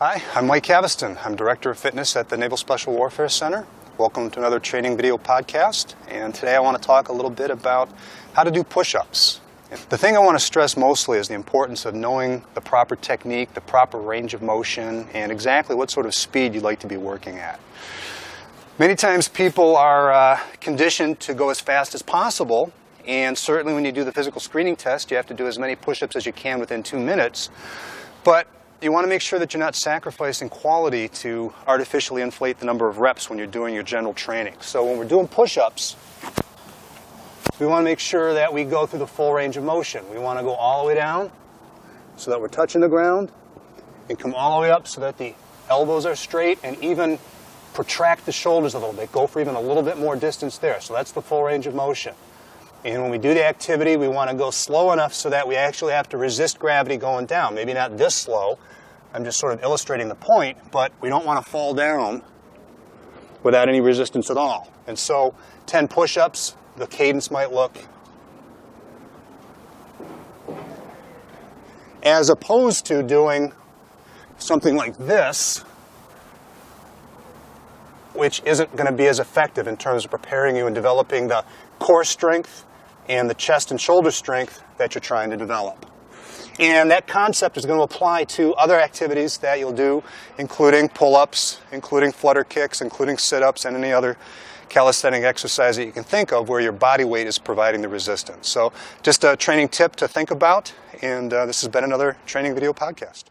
Hi, I'm Mike Caviston. I'm Director of Fitness at the Naval Special Warfare Center. Welcome to another training video podcast. And today I want to talk a little bit about how to do push-ups. The thing I want to stress mostly is the importance of knowing the proper technique, the proper range of motion, and exactly what sort of speed you'd like to be working at. Many times people are conditioned to go as fast as possible, and certainly when you do the physical screening test, you have to do as many push-ups as you can within 2 minutes. But you want to make sure that you're not sacrificing quality to artificially inflate the number of reps when you're doing your general training. So when we're doing push-ups, we want to make sure that we go through the full range of motion. We want to go all the way down so that we're touching the ground, and come all the way up so that the elbows are straight, and even protract the shoulders a little bit. Go for even a little bit more distance there. So that's the full range of motion. And when we do the activity, we want to go slow enough so that we actually have to resist gravity going down. Maybe not this slow. I'm just sort of illustrating the point, but we don't want to fall down without any resistance at all. And so 10 push-ups, the cadence might look as opposed to doing something like this, which isn't going to be as effective in terms of preparing you and developing the core strength and the chest and shoulder strength that you're trying to develop. And that concept is going to apply to other activities that you'll do, including pull-ups, including flutter kicks, including sit-ups, and any other calisthenic exercise that you can think of where your body weight is providing the resistance. So just a training tip to think about, and this has been another training video podcast.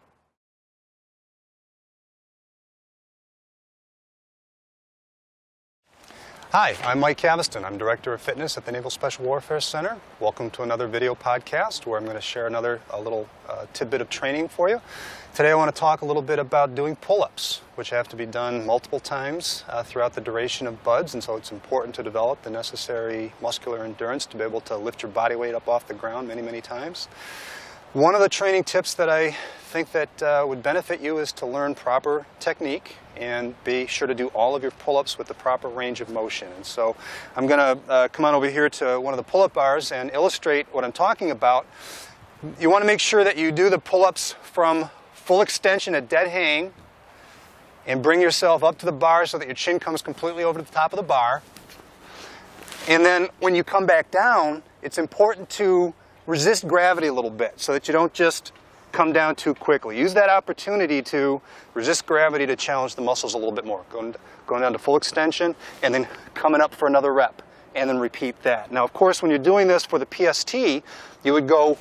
Hi, I'm Mike Caviston. I'm Director of Fitness at the Naval Special Warfare Center. Welcome to another video podcast where I'm going to share a little tidbit of training for you. Today I want to talk a little bit about doing pull-ups, which have to be done multiple times throughout the duration of BUD/S, and so it's important to develop the necessary muscular endurance to be able to lift your body weight up off the ground many, many times. One of the training tips that I think that would benefit you is to learn proper technique and be sure to do all of your pull-ups with the proper range of motion. And so I'm going to come on over here to one of the pull-up bars and illustrate what I'm talking about. You want to make sure that you do the pull-ups from full extension at dead hang and bring yourself up to the bar so that your chin comes completely over to the top of the bar. And then when you come back down, it's important to resist gravity a little bit so that you don't just come down too quickly. Use that opportunity to resist gravity to challenge the muscles a little bit more. Going down to full extension and then coming up for another rep and then repeat that. Now, of course, when you're doing this for the PST, you would go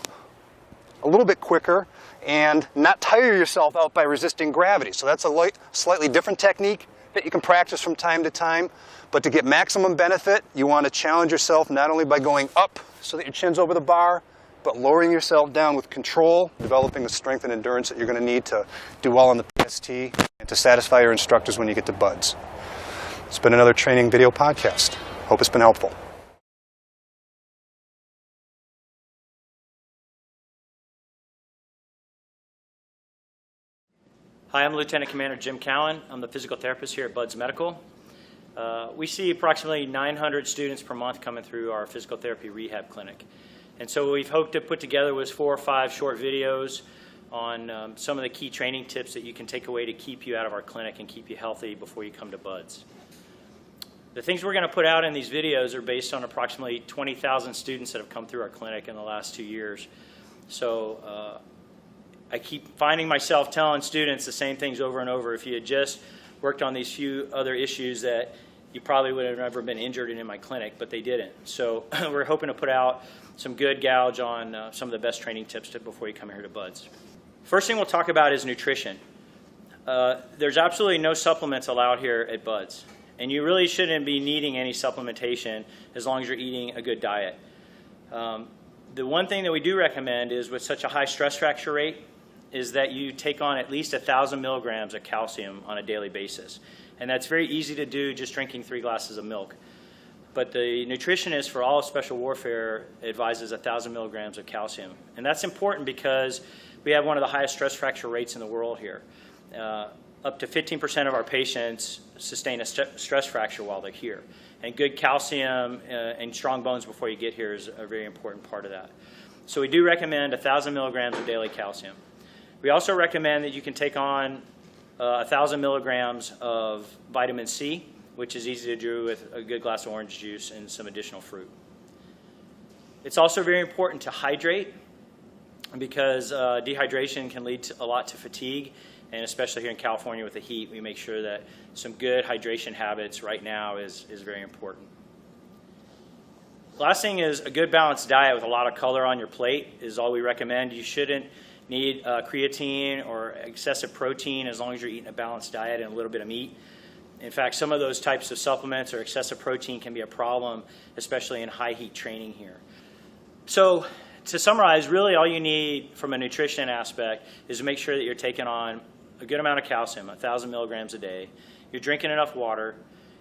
a little bit quicker and not tire yourself out by resisting gravity. So that's a slightly different technique that you can practice from time to time. But to get maximum benefit, you want to challenge yourself not only by going up so that your chin's over the bar, but lowering yourself down with control, developing the strength and endurance that you're going to need to do well on the PST and to satisfy your instructors when you get to BUD/S. It's been another training video podcast. Hope it's been helpful. Hi, I'm Lieutenant Commander Jim Cowan. I'm the physical therapist here at BUD/S Medical. We see approximately 900 students per month coming through our physical therapy rehab clinic. And so what we've hoped to put together was 4 or 5 short videos on some of the key training tips that you can take away to keep you out of our clinic and keep you healthy before you come to BUD/S. The things we're going to put out in these videos are based on approximately 20,000 students that have come through our clinic in the last 2 years. So I keep finding myself telling students the same things over and over. If you had just worked on these few other issues, that you probably would have never been injured in my clinic, but they didn't. So we're hoping to put out some good gouge on some of the best training tips before you come here to BUD/S. First thing we'll talk about is nutrition. There's absolutely no supplements allowed here at BUD/S, and you really shouldn't be needing any supplementation as long as you're eating a good diet. The one thing that we do recommend is, with such a high stress fracture rate, is that you take on at least 1,000 milligrams of calcium on a daily basis. And that's very easy to do just drinking 3 glasses of milk. But the nutritionist for all of special warfare advises 1,000 milligrams of calcium. And that's important because we have one of the highest stress fracture rates in the world here. Up to 15% of our patients sustain a stress fracture while they're here. And good calcium and strong bones before you get here is a very important part of that. So we do recommend 1,000 milligrams of daily calcium. We also recommend that you can take on 1,000 milligrams of vitamin C, which is easy to do with a good glass of orange juice and some additional fruit. It's also very important to hydrate because dehydration can lead a lot to fatigue, and especially here in California with the heat, we make sure that some good hydration habits right now is very important. Last thing is a good balanced diet with a lot of color on your plate is all we recommend. You shouldn't need creatine or excessive protein as long as you're eating a balanced diet and a little bit of meat. In fact, some of those types of supplements or excessive protein can be a problem, especially in high heat training here. So to summarize, really all you need from a nutrition aspect is to make sure that you're taking on a good amount of calcium, 1,000 milligrams a day, you're drinking enough water,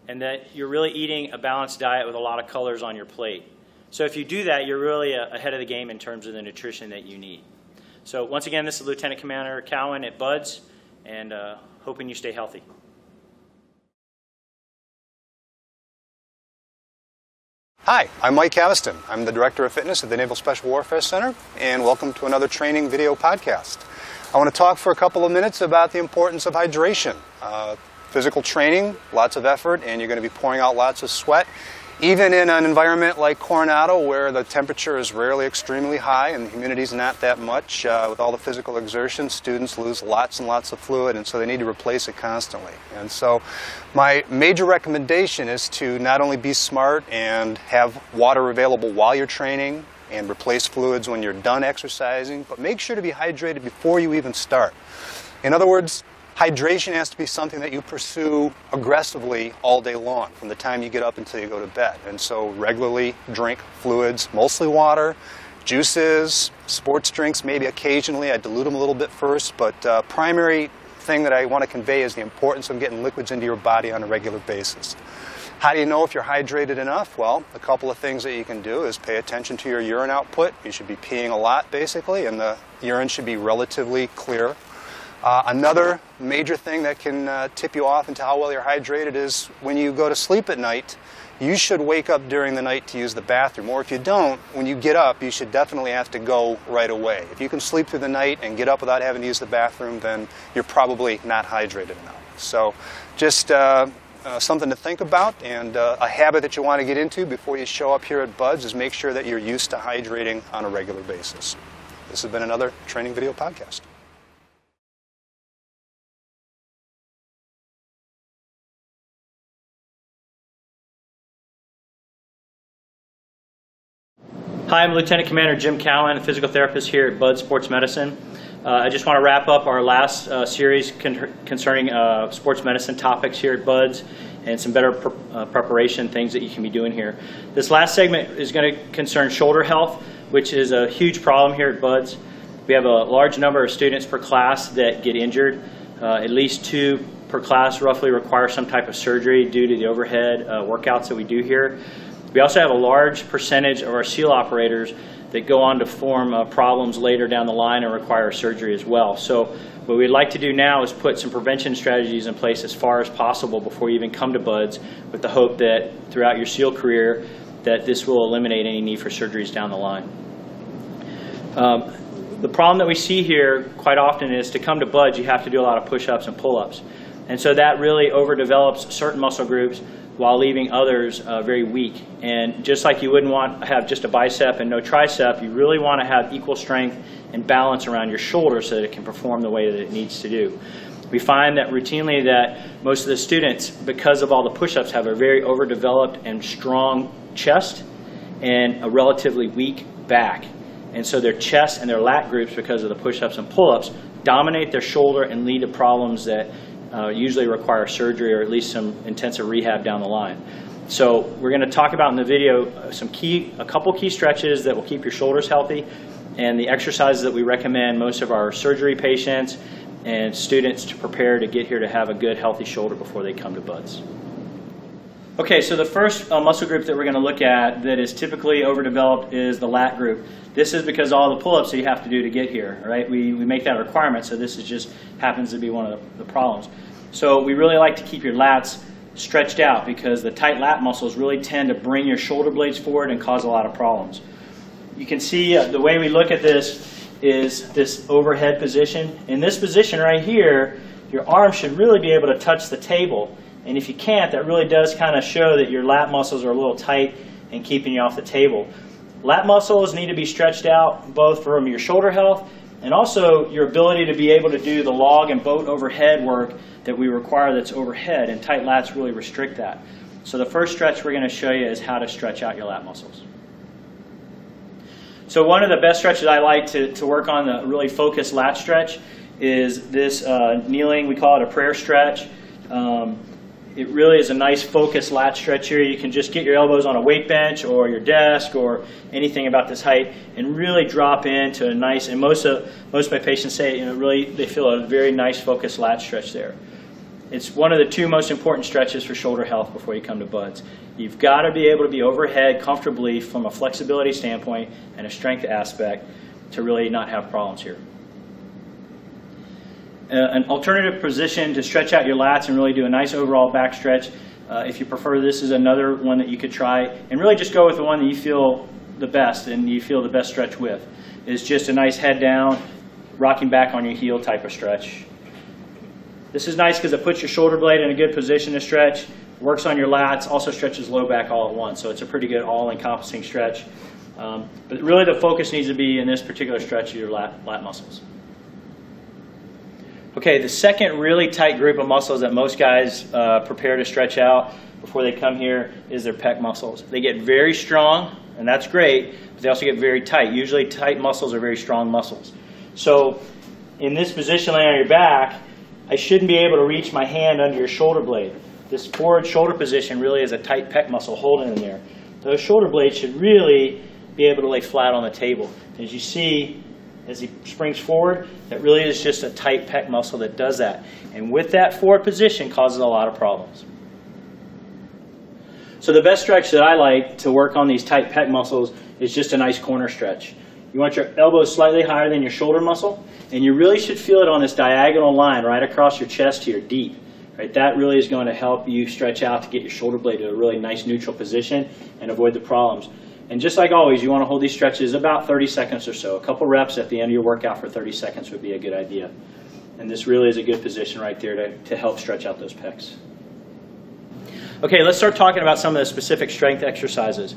and that you're really eating a balanced diet with a lot of colors on your plate. So if you do that, you're really ahead of the game in terms of the nutrition that you need. So once again, this is Lieutenant Commander Cowan at BUD/S, and hoping you stay healthy. Hi, I'm Mike Caviston. I'm the Director of Fitness at the Naval Special Warfare Center, and welcome to another training video podcast. I want to talk for a couple of minutes about the importance of hydration. Physical training, lots of effort, and you're going to be pouring out lots of sweat. Even in an environment like Coronado, where the temperature is rarely extremely high and the humidity's not that much, with all the physical exertion, students lose lots and lots of fluid, and so they need to replace it constantly. And so my major recommendation is to not only be smart and have water available while you're training and replace fluids when you're done exercising, but make sure to be hydrated before you even start. In other words, hydration has to be something that you pursue aggressively all day long, from the time you get up until you go to bed. And so regularly drink fluids, mostly water, juices, sports drinks, maybe occasionally. I dilute them a little bit first, but primary thing that I want to convey is the importance of getting liquids into your body on a regular basis. How do you know if you're hydrated enough? Well, a couple of things that you can do is pay attention to your urine output. You should be peeing a lot, basically, and the urine should be relatively clear. Another major thing that can tip you off into how well you're hydrated is when you go to sleep at night, you should wake up during the night to use the bathroom. Or if you don't, when you get up, you should definitely have to go right away. If you can sleep through the night and get up without having to use the bathroom, then you're probably not hydrated enough. So just something to think about, and a habit that you want to get into before you show up here at BUD/S is make sure that you're used to hydrating on a regular basis. This has been another training video podcast. Hi, I'm Lieutenant Commander Jim Cowan, physical therapist here at BUD/S Sports Medicine. I just want to wrap up our last series concerning sports medicine topics here at BUD/S and some better preparation things that you can be doing here. This last segment is going to concern shoulder health, which is a huge problem here at BUD/S. We have a large number of students per class that get injured. At least 2 per class roughly require some type of surgery due to the overhead workouts that we do here. We also have a large percentage of our SEAL operators that go on to form problems later down the line and require surgery as well. So what we'd like to do now is put some prevention strategies in place as far as possible before you even come to BUD/S, with the hope that throughout your SEAL career that this will eliminate any need for surgeries down the line. The problem that we see here quite often is to come to BUD/S you have to do a lot of push-ups and pull-ups. And so that really overdevelops certain muscle groups while leaving others very weak. And just like you wouldn't want to have just a bicep and no tricep, you really want to have equal strength and balance around your shoulder so that it can perform the way that it needs to do. We find that routinely that most of the students, because of all the push-ups, have a very overdeveloped and strong chest and a relatively weak back. And so their chest and their lat groups, because of the push-ups and pull-ups, dominate their shoulder and lead to problems that usually require surgery or at least some intensive rehab down the line. So we're going to talk about in the video a couple key stretches that will keep your shoulders healthy, and the exercises that we recommend most of our surgery patients and students to prepare to get here to have a good healthy shoulder before they come to BUD/S. Okay, so the first muscle group that we're going to look at that is typically overdeveloped is the lat group. This is because all the pull-ups that you have to do to get here, right? We make that a requirement, so this is just happens to be one of the problems. So we really like to keep your lats stretched out because the tight lat muscles really tend to bring your shoulder blades forward and cause a lot of problems. You can see the way we look at this is this overhead position. In this position right here, your arm should really be able to touch the table. And if you can't, that really does kind of show that your lat muscles are a little tight and keeping you off the table. Lat muscles need to be stretched out both from your shoulder health and also your ability to be able to do the log and boat overhead work that we require that's overhead, and tight lats really restrict that. So the first stretch we're going to show you is how to stretch out your lat muscles. So one of the best stretches I like to work on, the really focused lat stretch, is this kneeling. We call it a prayer stretch. It really is a nice focused lat stretch here. You can just get your elbows on a weight bench or your desk or anything about this height and really drop into a nice, and most of my patients say, really they feel a very nice focused lat stretch there. It's one of the two most important stretches for shoulder health before you come to BUD/S. You've got to be able to be overhead comfortably from a flexibility standpoint and a strength aspect to really not have problems here. An alternative position to stretch out your lats and really do a nice overall back stretch, if you prefer, this is another one that you could try, and really just go with the one that you feel the best and you feel the best stretch with. It's just a nice head down, rocking back on your heel type of stretch. This is nice because it puts your shoulder blade in a good position to stretch, works on your lats, also stretches low back all at once, so it's a pretty good all-encompassing stretch. But really the focus needs to be in this particular stretch of your lat muscles. Okay, the second really tight group of muscles that most guys prepare to stretch out before they come here is their pec muscles. They get very strong, and that's great, but they also get very tight. Usually tight muscles are very strong muscles. So in this position laying on your back, I shouldn't be able to reach my hand under your shoulder blade. This forward shoulder position really is a tight pec muscle holding in there. Those shoulder blades should really be able to lay flat on the table. As you see, as he springs forward, that really is just a tight pec muscle that does that. And with that forward position causes a lot of problems. So the best stretch that I like to work on these tight pec muscles is just a nice corner stretch. You want your elbows slightly higher than your shoulder muscle, and you really should feel it on this diagonal line right across your chest here, deep. Right? That really is going to help you stretch out to get your shoulder blade to a really nice neutral position and avoid the problems. And just like always, you want to hold these stretches about 30 seconds or so. A couple reps at the end of your workout for 30 seconds would be a good idea. And this really is a good position right there to help stretch out those pecs. Okay, let's start talking about some of the specific strength exercises.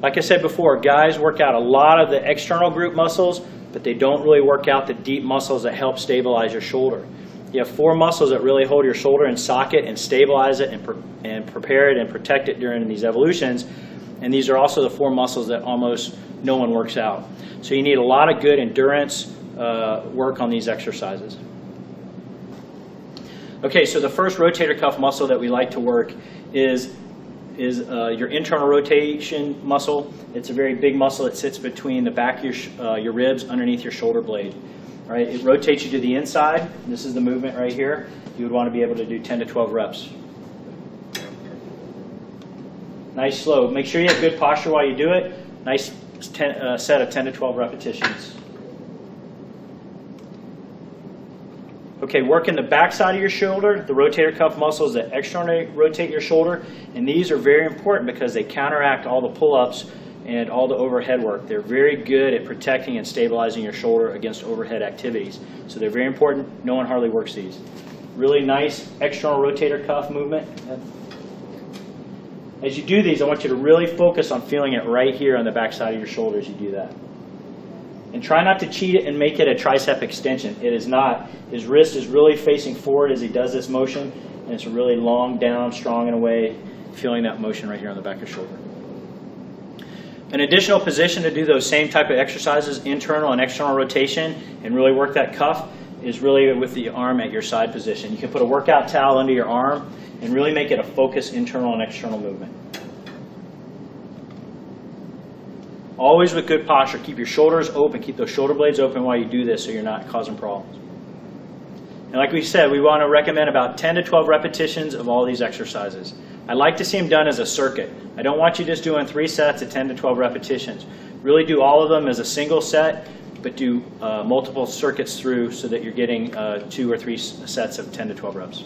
Like I said before, guys work out a lot of the external group muscles, but they don't really work out the deep muscles that help stabilize your shoulder. You have 4 muscles that really hold your shoulder in socket and stabilize it and prepare it and protect it during these evolutions. And these are also the 4 muscles that almost no one works out. So you need a lot of good endurance work on these exercises. Okay, so the first rotator cuff muscle that we like to work is your internal rotation muscle. It's a very big muscle that sits between the back of your ribs underneath your shoulder blade. Right? It rotates you to the inside. This is the movement right here. You would want to be able to do 10 to 12 reps. Nice slow. Make sure you have good posture while you do it. Nice set of 10 to 12 repetitions. Okay, work in the back side of your shoulder, the rotator cuff muscles that externally rotate your shoulder, and these are very important because they counteract all the pull-ups and all the overhead work. They're very good at protecting and stabilizing your shoulder against overhead activities. So they're very important. No one hardly works these. Really nice external rotator cuff movement. As you do these, I want you to really focus on feeling it right here on the back side of your shoulder as you do that. And try not to cheat it and make it a tricep extension. It is not. His wrist is really facing forward as he does this motion, and it's really long down, strong in a way, feeling that motion right here on the back of your shoulder. An additional position to do those same type of exercises, internal and external rotation, and really work that cuff, is really with the arm at your side position. You can put a workout towel under your arm and really make it a focused internal and external movement. Always with good posture. Keep your shoulders open. Keep those shoulder blades open while you do this so you're not causing problems. And like we said, we want to recommend about 10 to 12 repetitions of all these exercises. I like to see them done as a circuit. I don't want you just doing 3 sets of 10 to 12 repetitions. Really do all of them as a single set, but do multiple circuits through so that you're getting 2 or 3 sets of 10 to 12 reps.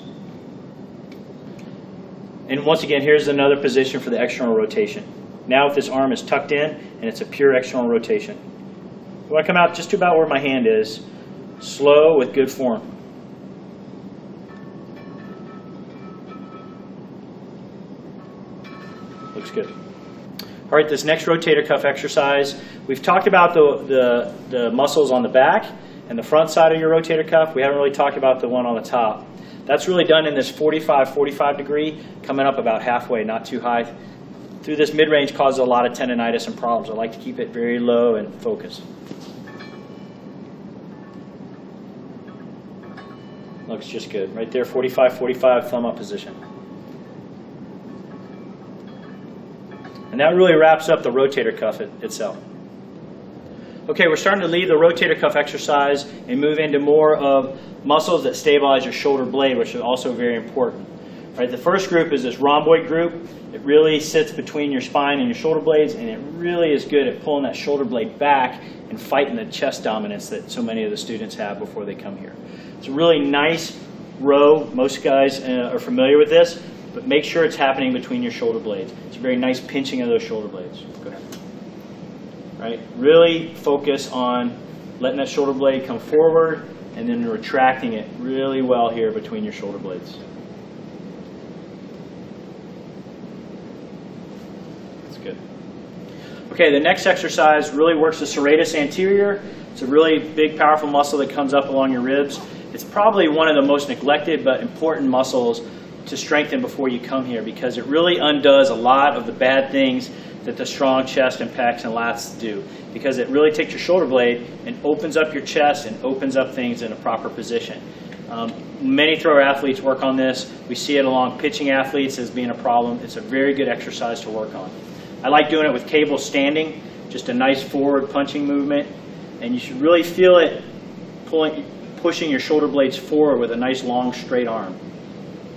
And once again, here's another position for the external rotation. Now if this arm is tucked in and it's a pure external rotation. I want to come out just about where my hand is, slow with good form. Looks good. All right, this next rotator cuff exercise, we've talked about the muscles on the back and the front side of your rotator cuff. We haven't really talked about the one on the top. That's really done in this 45 degree, coming up about halfway, not too high. Through this mid-range causes a lot of tendonitis and problems. I like to keep it very low and focused. Looks just good. Right there, 45, thumb up position. And that really wraps up the rotator cuff itself. Okay, we're starting to leave the rotator cuff exercise and move into more of muscles that stabilize your shoulder blade, which is also very important. Right, the first group is this rhomboid group. It really sits between your spine and your shoulder blades, and it really is good at pulling that shoulder blade back and fighting the chest dominance that so many of the students have before they come here. It's a really nice row. Most guys are familiar with this, but make sure it's happening between your shoulder blades. It's a very nice pinching of those shoulder blades. Go ahead. Right, really focus on letting that shoulder blade come forward and then retracting it really well here between your shoulder blades. That's good. Okay, the next exercise really works the serratus anterior. It's a really big, powerful muscle that comes up along your ribs. It's probably one of the most neglected but important muscles to strengthen before you come here, because it really undoes a lot of the bad things that the strong chest and pecs and lats do, because it really takes your shoulder blade and opens up your chest and opens up things in a proper position. Many thrower athletes work on this. We see it along pitching athletes as being a problem. It's a very good exercise to work on. I like doing it with cable standing, just a nice forward punching movement, and you should really feel it pushing your shoulder blades forward with a nice long straight arm,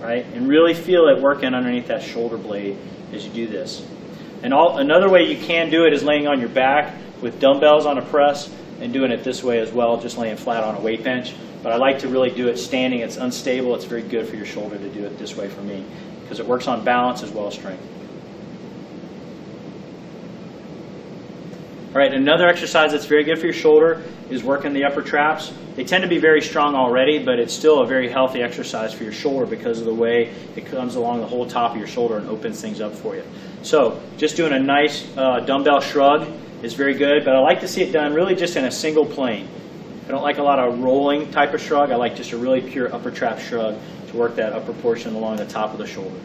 right? And really feel it working underneath that shoulder blade as you do this. And another way you can do it is laying on your back with dumbbells on a press and doing it this way as well, just laying flat on a weight bench. But I like to really do it standing. It's unstable. It's very good for your shoulder to do it this way for me, because it works on balance as well as strength. All right, another exercise that's very good for your shoulder is working the upper traps. They tend to be very strong already, but it's still a very healthy exercise for your shoulder because of the way it comes along the whole top of your shoulder and opens things up for you. So just doing a nice dumbbell shrug is very good, but I like to see it done really just in a single plane. I don't like a lot of rolling type of shrug. I like just a really pure upper trap shrug to work that upper portion along the top of the shoulder.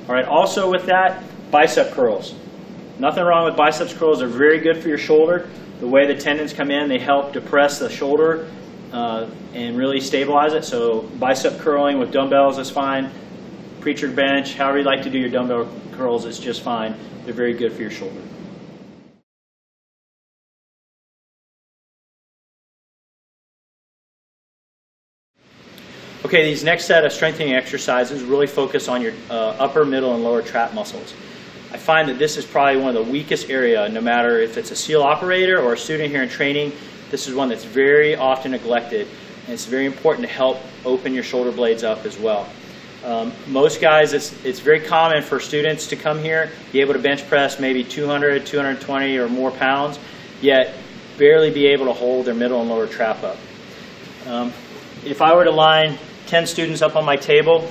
All right, also with that, bicep curls. Nothing wrong with biceps curls. They're very good for your shoulder. The way the tendons come in, they help depress the shoulder and really stabilize it. So bicep curling with dumbbells is fine. Preacher bench, however you like to do your dumbbell curls is just fine. They're very good for your shoulder. Okay, these next set of strengthening exercises really focus on your upper, middle, and lower trap muscles. I find that this is probably one of the weakest area, no matter if it's a SEAL operator or a student here in training. This is one that's very often neglected, and it's very important to help open your shoulder blades up as well. Most guys, it's very common for students to come here, be able to bench press maybe 200, 220 or more pounds, yet barely be able to hold their middle and lower trap up. If I were to line 10 students up on my table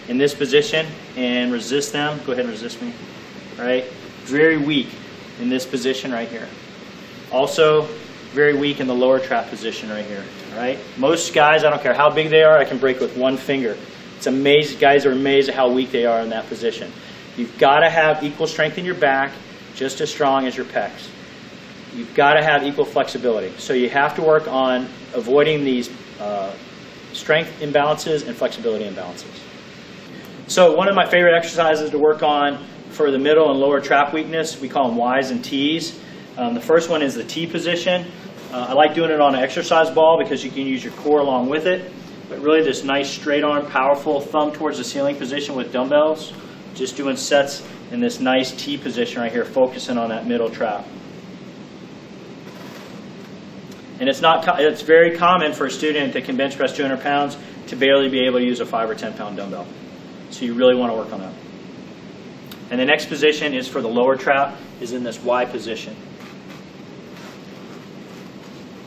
in this position and resist them, go ahead and resist me. Right? Very weak in this position right here. Also, very weak in the lower trap position right here. Right? Most guys, I don't care how big they are, I can break with one finger. It's amazing. Guys are amazed at how weak they are in that position. You've got to have equal strength in your back, just as strong as your pecs. You've got to have equal flexibility. So you have to work on avoiding these strength imbalances and flexibility imbalances. So one of my favorite exercises to work on for the middle and lower trap weakness, we call them Ys and Ts. The first one is the T position. I like doing it on an exercise ball because you can use your core along with it. But really this nice straight arm, powerful thumb towards the ceiling position with dumbbells. Just doing sets in this nice T position right here, focusing on that middle trap. And it's very common for a student that can bench press 200 pounds to barely be able to use a 5 or 10 pound dumbbell. So you really want to work on that. And the next position is for the lower trap, is in this Y position.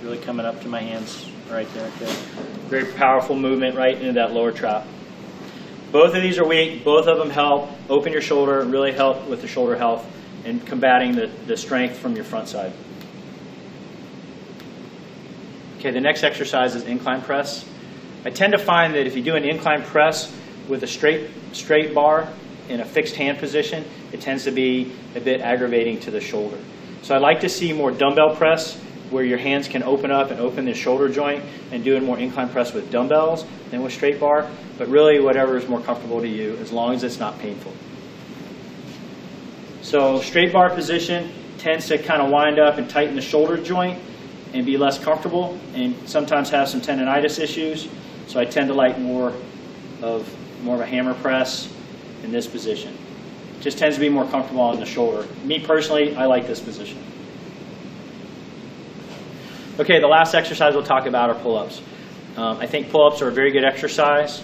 Really coming up to my hands right there. Okay. Very powerful movement right into that lower trap. Both of these are weak. Both of them help open your shoulder and really help with the shoulder health and combating the strength from your front side. Okay, the next exercise is incline press. I tend to find that if you do an incline press with a straight bar in a fixed hand position, it tends to be a bit aggravating to the shoulder. So I like to see more dumbbell press where your hands can open up and open the shoulder joint, and doing more incline press with dumbbells than with straight bar, but really whatever is more comfortable to you as long as it's not painful. So straight bar position tends to kind of wind up and tighten the shoulder joint and be less comfortable, and sometimes have some tendonitis issues. So I tend to like more of a hammer press in this position. It just tends to be more comfortable on the shoulder. Me personally, I like this position. Okay, the last exercise we'll talk about are pull-ups. I think pull-ups are a very good exercise.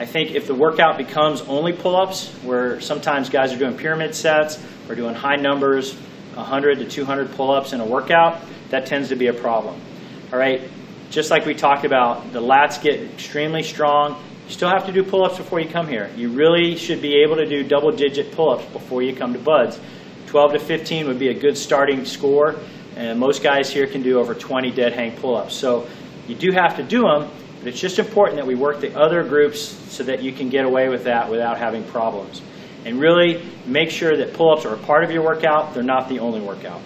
I think if the workout becomes only pull-ups, where sometimes guys are doing pyramid sets or doing high numbers, 100 to 200 pull-ups in a workout, that tends to be a problem. All right, just like we talked about, the lats get extremely strong. You still have to do pull-ups before you come here. You really should be able to do double-digit pull-ups before you come to BUD/S. 12 to 15 would be a good starting score, and most guys here can do over 20 dead hang pull-ups. So you do have to do them, but it's just important that we work the other groups so that you can get away with that without having problems. And really make sure that pull-ups are a part of your workout. They're not the only workout.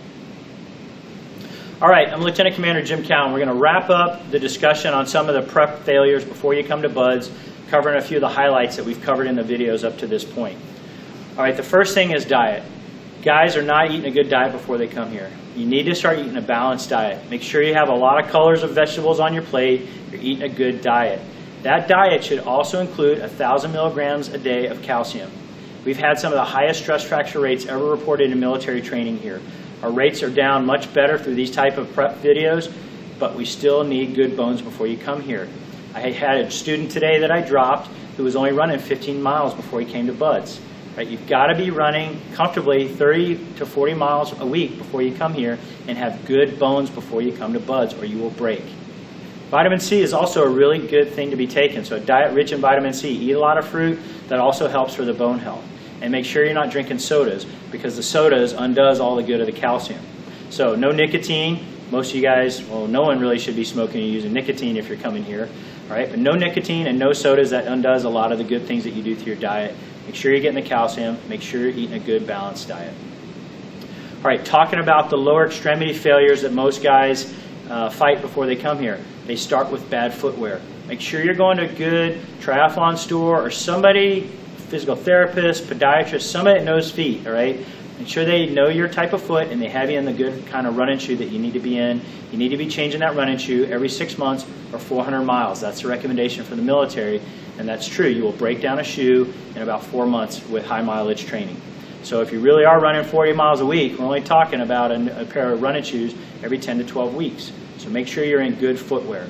All right, I'm Lieutenant Commander Jim Cowan. We're going to wrap up the discussion on some of the prep failures before you come to BUD/S, covering a few of the highlights that we've covered in the videos up to this point. All right, the first thing is diet. Guys are not eating a good diet before they come here. You need to start eating a balanced diet. Make sure you have a lot of colors of vegetables on your plate. You're eating a good diet. That diet should also include 1,000 milligrams a day of calcium. We've had some of the highest stress fracture rates ever reported in military training here. Our rates are down much better through these type of prep videos, but we still need good bones before you come here. I had a student today that I dropped who was only running 15 miles before he came to BUD/S. Right? You've got to be running comfortably 30 to 40 miles a week before you come here and have good bones before you come to BUD/S, or you will break. Vitamin C is also a really good thing to be taken. So a diet rich in vitamin C. Eat a lot of fruit. That also helps for the bone health. And make sure you're not drinking sodas, because the sodas undoes all the good of the calcium. So no nicotine. Most of you guys, well, no one really should be smoking or using nicotine if you're coming here. All right, but no nicotine and no sodas. That undoes a lot of the good things that you do through your diet. Make sure you're getting the calcium. Make sure you're eating a good balanced diet. All right, talking about the lower extremity failures that most guys fight before they come here. They start with bad footwear. Make sure you're going to a good triathlon store or somebody, physical therapist, podiatrist, somebody that knows feet, all right? Make sure they know your type of foot and they have you in the good kind of running shoe that you need to be in. You need to be changing that running shoe every 6 months or 400 miles. That's the recommendation for the military, and that's true. You will break down a shoe in about 4 months with high mileage training. So if you really are running 40 miles a week, we're only talking about a pair of running shoes every 10 to 12 weeks. So make sure you're in good footwear.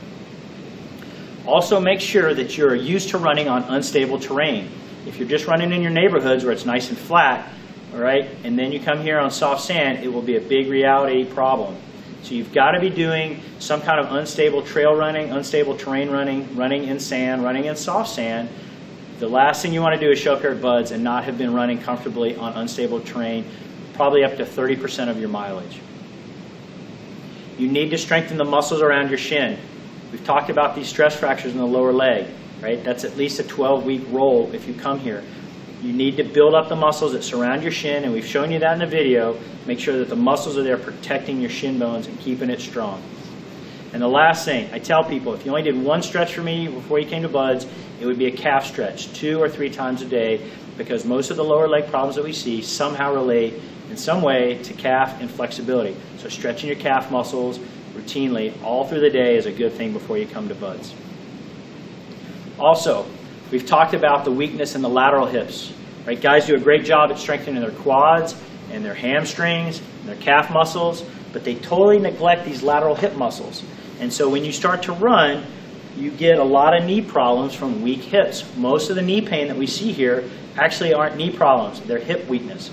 Also make sure that you're used to running on unstable terrain. If you're just running in your neighborhoods where it's nice and flat, all right, and then you come here on soft sand, it will be a big reality problem. So you've got to be doing some kind of unstable trail running, unstable terrain running, running in sand, running in soft sand. The last thing you want to do is show up here at BUD/S and not have been running comfortably on unstable terrain, probably up to 30% of your mileage. You need to strengthen the muscles around your shin. We've talked about these stress fractures in the lower leg, right? That's at least a 12-week roll if you come here. You need to build up the muscles that surround your shin, and we've shown you that in the video. Make sure that the muscles are there protecting your shin bones and keeping it strong. And the last thing, I tell people, if you only did one stretch for me before you came to BUD/S, it would be a calf stretch 2 or 3 times a day, because most of the lower leg problems that we see somehow relate in some way to calf inflexibility. So stretching your calf muscles routinely all through the day is a good thing before you come to BUD/S. Also, we've talked about the weakness in the lateral hips. Right? Guys do a great job at strengthening their quads and their hamstrings and their calf muscles, but they totally neglect these lateral hip muscles. And so when you start to run, you get a lot of knee problems from weak hips. Most of the knee pain that we see here actually aren't knee problems, they're hip weakness.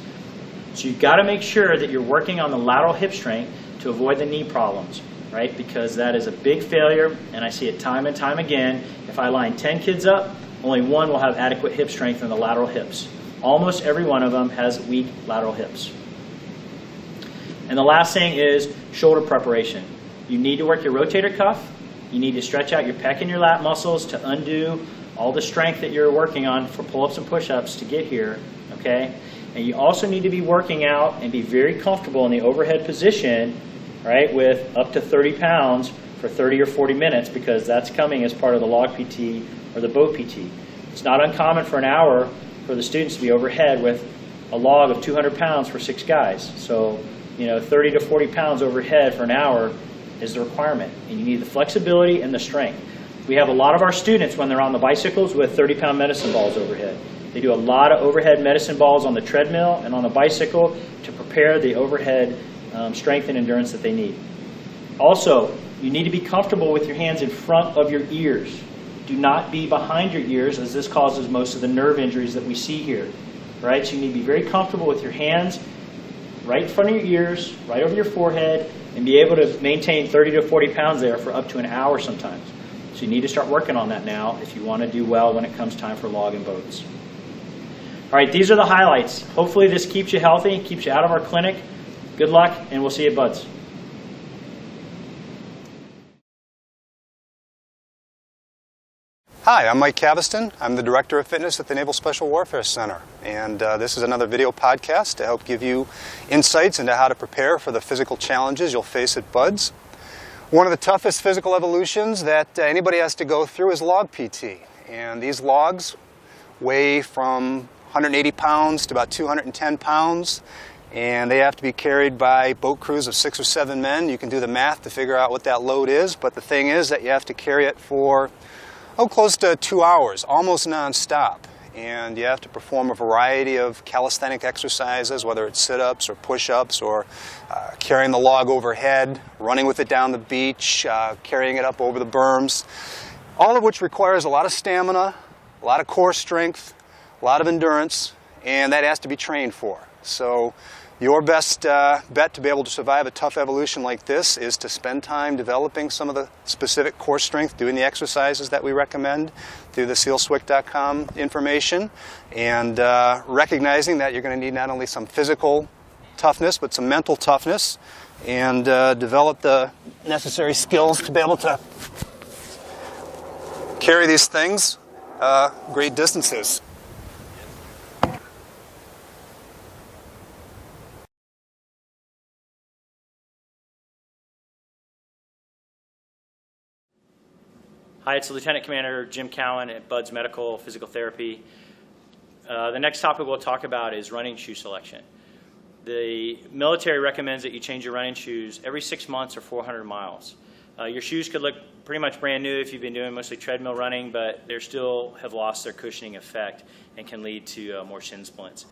So you've got to make sure that you're working on the lateral hip strength to avoid the knee problems, right? Because that is a big failure, and I see it time and time again. If I line 10 kids up only one will have adequate hip strength in the lateral hips. Almost every one of them has weak lateral hips. And the last thing is shoulder preparation. You need to work your rotator cuff. You need to stretch out your pec and your lat muscles to undo all the strength that you're working on for pull-ups and push-ups to get here, okay? And you also need to be working out and be very comfortable in the overhead position, right, with up to 30 pounds for 30 or 40 minutes, because that's coming as part of the log PT or the boat PT. It's not uncommon for an hour for the students to be overhead with a log of 200 pounds for 6 guys. So, 30 to 40 pounds overhead for an hour is the requirement. And you need the flexibility and the strength. We have a lot of our students when they're on the bicycles with 30-pound medicine balls overhead. They do a lot of overhead medicine balls on the treadmill and on the bicycle to prepare the overhead strength and endurance that they need. Also, you need to be comfortable with your hands in front of your ears. Do not be behind your ears, as this causes most of the nerve injuries that we see here. Right? So you need to be very comfortable with your hands right in front of your ears, right over your forehead, and be able to maintain 30 to 40 pounds there for up to an hour sometimes. So you need to start working on that now if you want to do well when it comes time for log and boats. All right, these are the highlights. Hopefully this keeps you healthy, keeps you out of our clinic. Good luck, and we'll see you at BUD/S. Hi, I'm Mike Caviston. I'm the Director of Fitness at the Naval Special Warfare Center. And this is another video podcast to help give you insights into how to prepare for the physical challenges you'll face at BUD/S. One of the toughest physical evolutions that anybody has to go through is log PT. And these logs weigh from 180 pounds to about 210 pounds. And they have to be carried by boat crews of 6 or 7 men. You can do the math to figure out what that load is. But the thing is that you have to carry it for close to 2 hours, almost non-stop. And you have to perform a variety of calisthenic exercises, whether it's sit-ups or push-ups or carrying the log overhead, running with it down the beach, carrying it up over the berms, all of which requires a lot of stamina, a lot of core strength, a lot of endurance, and that has to be trained for. So your best bet to be able to survive a tough evolution like this is to spend time developing some of the specific core strength, doing the exercises that we recommend through the SEALSWIC.com information, and recognizing that you're going to need not only some physical toughness, but some mental toughness, and develop the necessary skills to be able to carry these things great distances. Hi, it's Lieutenant Commander Jim Cowan at BUD/S Medical Physical Therapy. The next topic we'll talk about is running shoe selection. The military recommends that you change your running shoes every 6 months or 400 miles. Your shoes could look pretty much brand new if you've been doing mostly treadmill running, but they still have lost their cushioning effect and can lead to more shin splints.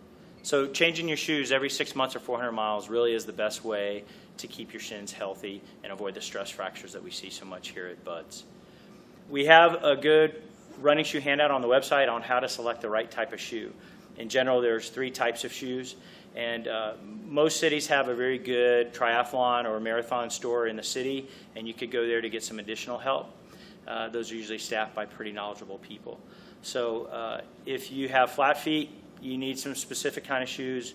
So changing your shoes every 6 months or 400 miles really is the best way to keep your shins healthy and avoid the stress fractures that we see so much here at BUD/S. We have a good running shoe handout on the website on how to select the right type of shoe. In general, there's 3 types of shoes, and most cities have a very good triathlon or marathon store in the city, and you could go there to get some additional help. Those are usually staffed by pretty knowledgeable people. So if you have flat feet, you need some specific kind of shoes.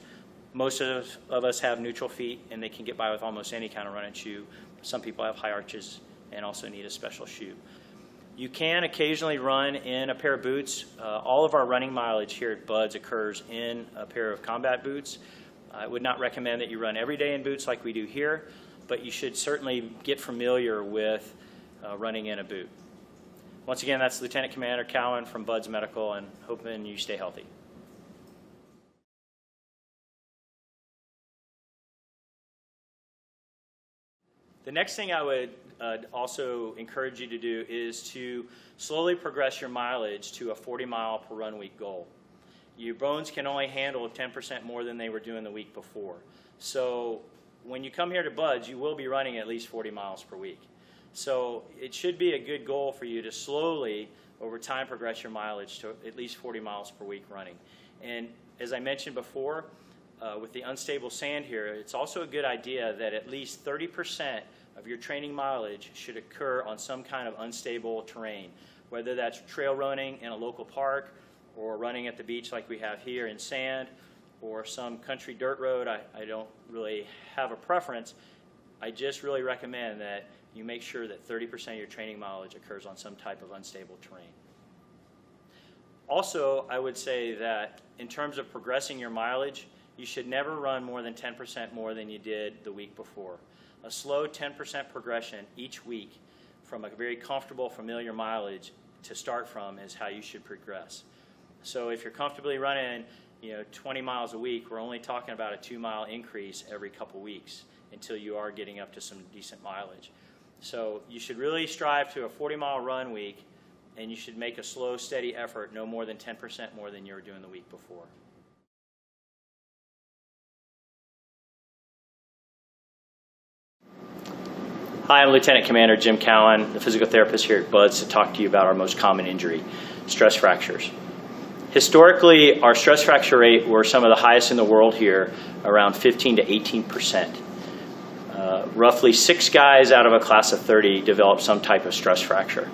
Most of us have neutral feet, and they can get by with almost any kind of running shoe. Some people have high arches and also need a special shoe. You can occasionally run in a pair of boots. All of our running mileage here at BUD/S occurs in a pair of combat boots. I would not recommend that you run every day in boots like we do here, but you should certainly get familiar with running in a boot. Once again, that's Lieutenant Commander Cowan from BUD/S Medical, and hoping you stay healthy. The next thing I would also encourage you to do is to slowly progress your mileage to a 40-mile per run week goal. Your bones can only handle 10% more than they were doing the week before. So when you come here to BUD/S, you will be running at least 40 miles per week. So it should be a good goal for you to slowly, over time, progress your mileage to at least 40 miles per week running. And as I mentioned before, with the unstable sand here, it's also a good idea that at least 30% of your training mileage should occur on some kind of unstable terrain, whether that's trail running in a local park or running at the beach like we have here in sand or some country dirt road. I don't really have a preference. I just really recommend that you make sure that 30% of your training mileage occurs on some type of unstable terrain. Also, I would say that in terms of progressing your mileage, you should never run more than 10% more than you did the week before. A slow 10% progression each week from a very comfortable, familiar mileage to start from is how you should progress. So if you're comfortably running 20 miles a week, we're only talking about a 2-mile increase every couple weeks until you are getting up to some decent mileage. So you should really strive to a 40-mile run week, and you should make a slow, steady effort, no more than 10% more than you were doing the week before. Hi, I'm Lieutenant Commander Jim Cowan, the physical therapist here at BUD/S, to talk to you about our most common injury, stress fractures. Historically, our stress fracture rate were some of the highest in the world here, around 15 to 18%. Roughly 6 guys out of a class of 30 develop some type of stress fracture.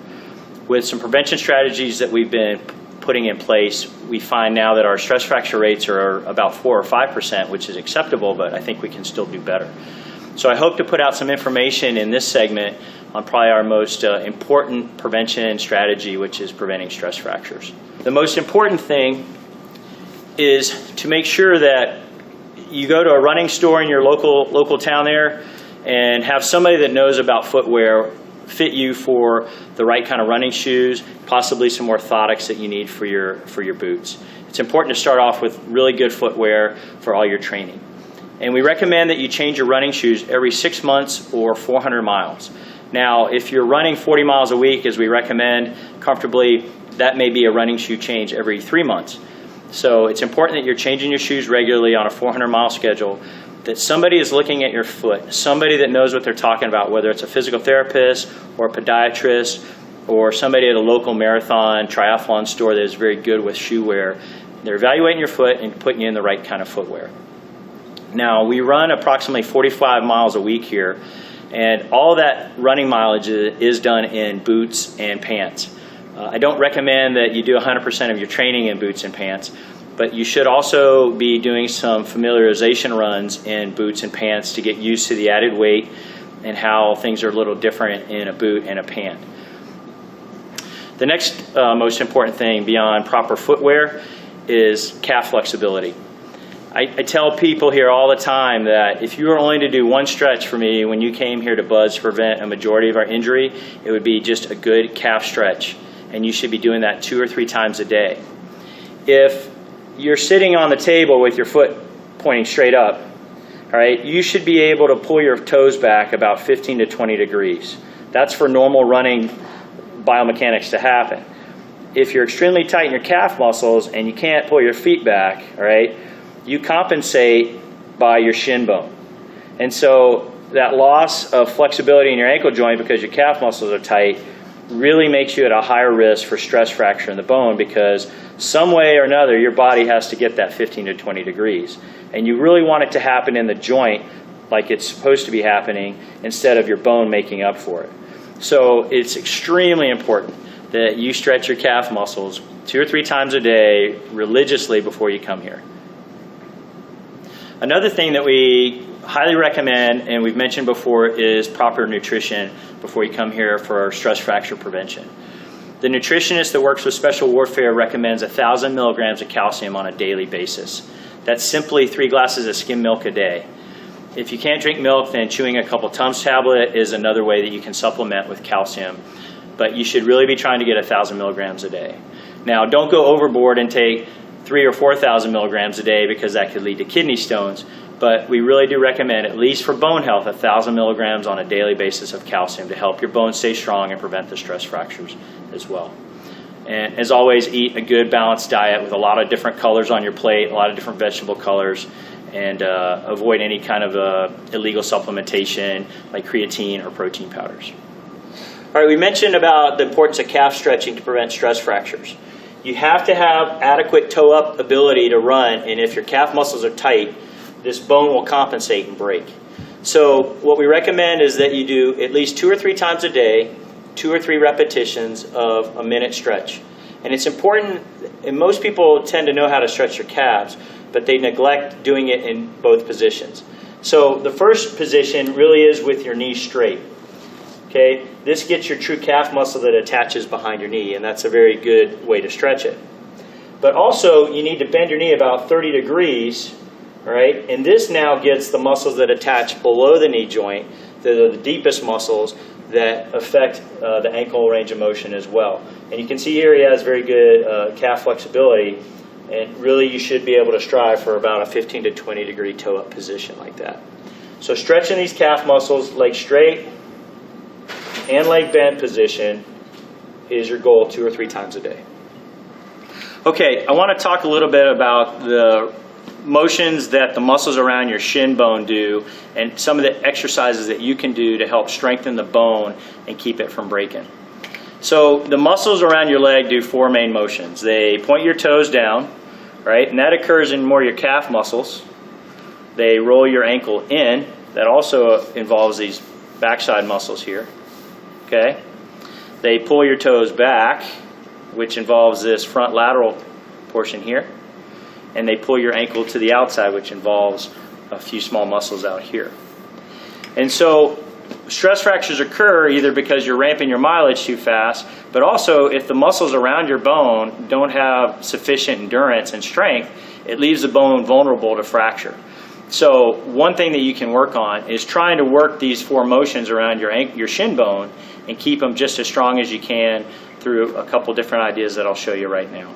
With some prevention strategies that we've been putting in place, we find now that our stress fracture rates are about 4 or 5%, which is acceptable, but I think we can still do better. So I hope to put out some information in this segment on probably our most important prevention strategy, which is preventing stress fractures. The most important thing is to make sure that you go to a running store in your local town there and have somebody that knows about footwear fit you for the right kind of running shoes, possibly some orthotics that you need for your boots. It's important to start off with really good footwear for all your training. And we recommend that you change your running shoes every 6 months or 400 miles. Now, if you're running 40 miles a week, as we recommend comfortably, that may be a running shoe change every 3 months. So it's important that you're changing your shoes regularly on a 400-mile schedule, that somebody is looking at your foot, somebody that knows what they're talking about, whether it's a physical therapist or a podiatrist or somebody at a local marathon, triathlon store that is very good with shoe wear. They're evaluating your foot and putting you in the right kind of footwear. Now, we run approximately 45 miles a week here, and all that running mileage is done in boots and pants. I don't recommend that you do 100% of your training in boots and pants, but you should also be doing some familiarization runs in boots and pants to get used to the added weight and how things are a little different in a boot and a pant. The next most important thing beyond proper footwear is calf flexibility. I tell people here all the time that if you were only to do one stretch for me when you came here to BUD/S to prevent a majority of our injury, it would be just a good calf stretch, and you should be doing that 2 or 3 times a day. If you're sitting on the table with your foot pointing straight up, all right, you should be able to pull your toes back about 15 to 20 degrees. That's for normal running biomechanics to happen. If you're extremely tight in your calf muscles and you can't pull your feet back, all right, you compensate by your shin bone. And so that loss of flexibility in your ankle joint because your calf muscles are tight really makes you at a higher risk for stress fracture in the bone, because some way or another your body has to get that 15 to 20 degrees. And you really want it to happen in the joint like it's supposed to be happening instead of your bone making up for it. So it's extremely important that you stretch your calf muscles 2 or 3 times a day religiously before you come here. Another thing that we highly recommend, and we've mentioned before, is proper nutrition before you come here for stress fracture prevention. The nutritionist that works with special warfare recommends 1,000 milligrams of calcium on a daily basis. That's simply 3 glasses of skim milk a day. If you can't drink milk, then chewing a couple Tums tablet is another way that you can supplement with calcium. But you should really be trying to get 1,000 milligrams a day. Now, don't go overboard and take 3,000 or 4,000 milligrams a day, because that could lead to kidney stones. But we really do recommend, at least for bone health, 1,000 milligrams on a daily basis of calcium to help your bones stay strong and prevent the stress fractures as well. And as always, eat a good balanced diet with a lot of different colors on your plate, a lot of different vegetable colors, and avoid any kind of illegal supplementation like creatine or protein powders. All right, we mentioned about the importance of calf stretching to prevent stress fractures. You have to have adequate toe-up ability to run, and if your calf muscles are tight, this bone will compensate and break. So what we recommend is that you do at least 2 or 3 times a day 2 or 3 repetitions of a minute stretch. And it's important, and most people tend to know how to stretch their calves, but they neglect doing it in both positions. So the first position really is with your knee straight. Okay? This gets your true calf muscle that attaches behind your knee, and that's a very good way to stretch it. But also, you need to bend your knee about 30 degrees, right? And this now gets the muscles that attach below the knee joint, the deepest muscles that affect the ankle range of motion as well. And you can see here he has very good calf flexibility, and really you should be able to strive for about a 15 to 20 degree toe up position like that. So stretching these calf muscles, leg straight and leg bent position is your goal 2 or 3 times a day. Okay, I want to talk a little bit about the motions that the muscles around your shin bone do and some of the exercises that you can do to help strengthen the bone and keep it from breaking. So the muscles around your leg do 4 main motions. They point your toes down, right? And that occurs in more your calf muscles. They roll your ankle in. That also involves these backside muscles here. Okay? They pull your toes back, which involves this front lateral portion here. And they pull your ankle to the outside, which involves a few small muscles out here. And so stress fractures occur either because you're ramping your mileage too fast, but also if the muscles around your bone don't have sufficient endurance and strength, it leaves the bone vulnerable to fracture. So one thing that you can work on is trying to work these 4 motions around your shin bone and keep them just as strong as you can through a couple different ideas that I'll show you right now.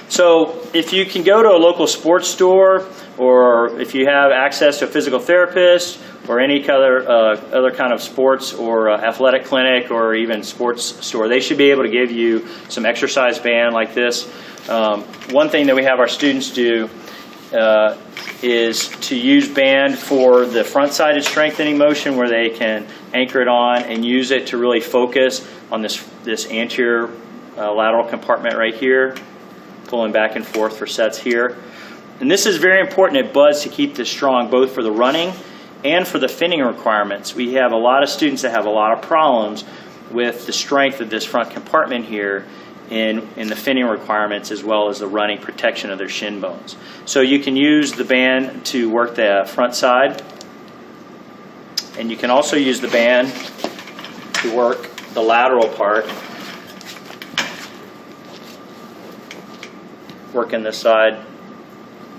So if you can go to a local sports store, or if you have access to a physical therapist or any other kind of sports or athletic clinic or even sports store, they should be able to give you some exercise band like this. One thing that we have our students do is to use band for the front-sided strengthening motion, where they can anchor it on and use it to really focus on this anterior lateral compartment right here, pulling back and forth for sets here. And this is very important at BUD/S to keep this strong, both for the running and for the finning requirements. We have a lot of students that have a lot of problems with the strength of this front compartment here in the finning requirements, as well as the running protection of their shin bones. So you can use the band to work the front side, and you can also use the band to work the lateral part, working this side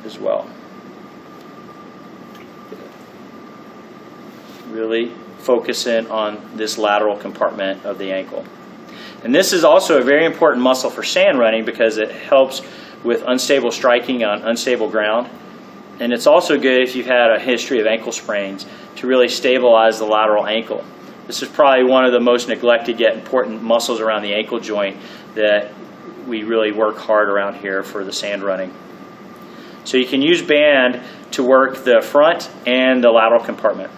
as well. Really focus in on this lateral compartment of the ankle. And this is also a very important muscle for sand running because it helps with unstable striking on unstable ground. And it's also good if you've had a history of ankle sprains to really stabilize the lateral ankle. This is probably one of the most neglected yet important muscles around the ankle joint that we really work hard around here for the sand running. So you can use band to work the front and the lateral compartment.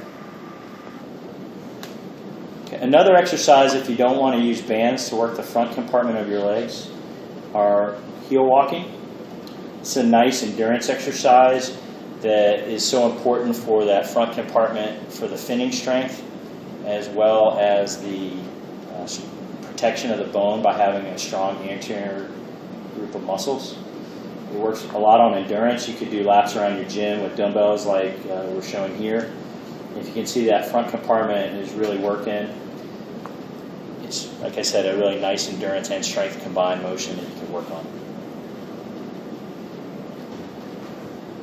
Okay. Another exercise, if you don't want to use bands to work the front compartment of your legs, are heel walking. It's a nice endurance exercise that is so important for that front compartment for the finning strength, as well as the protection of the bone by having a strong anterior group of muscles. It works a lot on endurance. You could do laps around your gym with dumbbells like we're showing here. If you can see, that front compartment is really working. It's, like I said, a really nice endurance and strength combined motion that you can work on.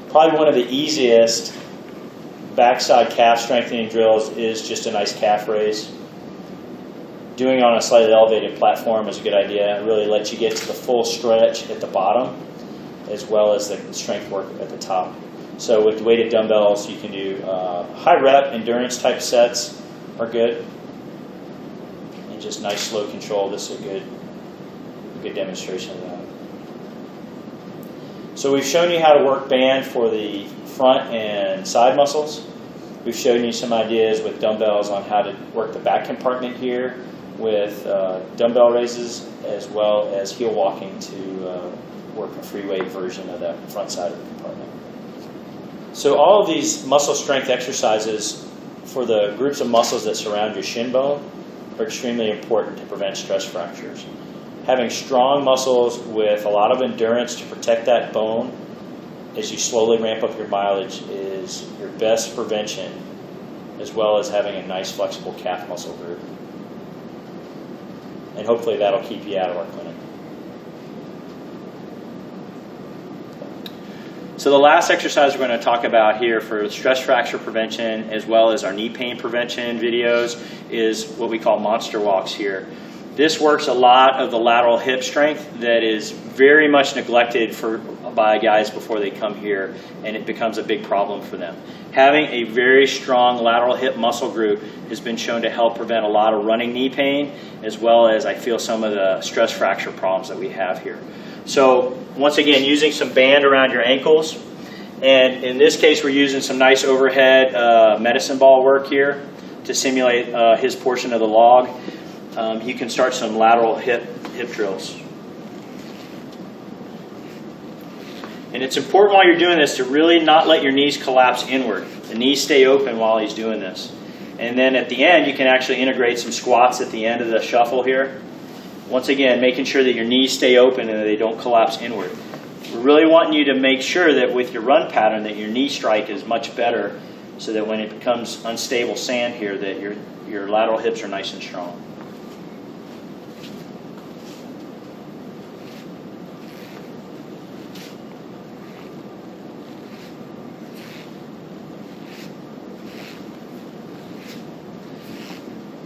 Probably one of the easiest backside calf strengthening drills is just a nice calf raise. Doing it on a slightly elevated platform is a good idea. It really lets you get to the full stretch at the bottom, as well as the strength work at the top. So with weighted dumbbells, you can do high rep endurance type sets are good, and just nice slow control. This is a good demonstration of that. So we've shown you how to work band for the front and side muscles. We've shown you some ideas with dumbbells on how to work the back compartment here with dumbbell raises, as well as heel walking to work a free weight version of that front side of the compartment. So all of these muscle strength exercises for the groups of muscles that surround your shin bone are extremely important to prevent stress fractures. Having strong muscles with a lot of endurance to protect that bone as you slowly ramp up your mileage is your best prevention, as well as having a nice flexible calf muscle group. And hopefully that'll keep you out of our clinic. So the last exercise we're going to talk about here for stress fracture prevention, as well as our knee pain prevention videos, is what we call monster walks here. This works a lot of the lateral hip strength that is very much neglected by guys before they come here, and it becomes a big problem for them. Having a very strong lateral hip muscle group has been shown to help prevent a lot of running knee pain, as well as I feel some of the stress fracture problems that we have here. So once again, using some band around your ankles, and in this case we're using some nice overhead medicine ball work here to simulate his portion of the log. You can start some lateral hip drills. And it's important while you're doing this to really not let your knees collapse inward. The knees stay open while he's doing this. And then at the end, you can actually integrate some squats at the end of the shuffle here. Once again, making sure that your knees stay open and that they don't collapse inward. We're really wanting you to make sure that with your run pattern that your knee strike is much better, so that when it becomes unstable sand here, that your lateral hips are nice and strong.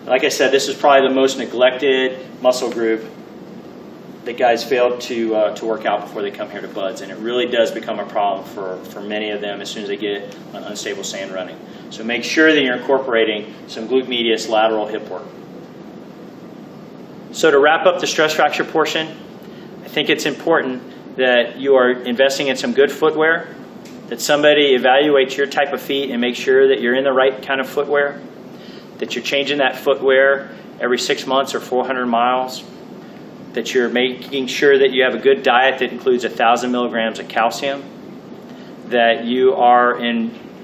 Like I said, this is probably the most neglected muscle group that guys fail to work out before they come here to BUD/S, and it really does become a problem for many of them as soon as they get on unstable sand running. So make sure that you're incorporating some glute medius lateral hip work. So to wrap up the stress fracture portion, I think it's important that you are investing in some good footwear, that somebody evaluates your type of feet and make sure that you're in the right kind of footwear, that you're changing that footwear every 6 months or 400 miles, that you're making sure that you have a good diet that includes 1,000 milligrams of calcium, that you are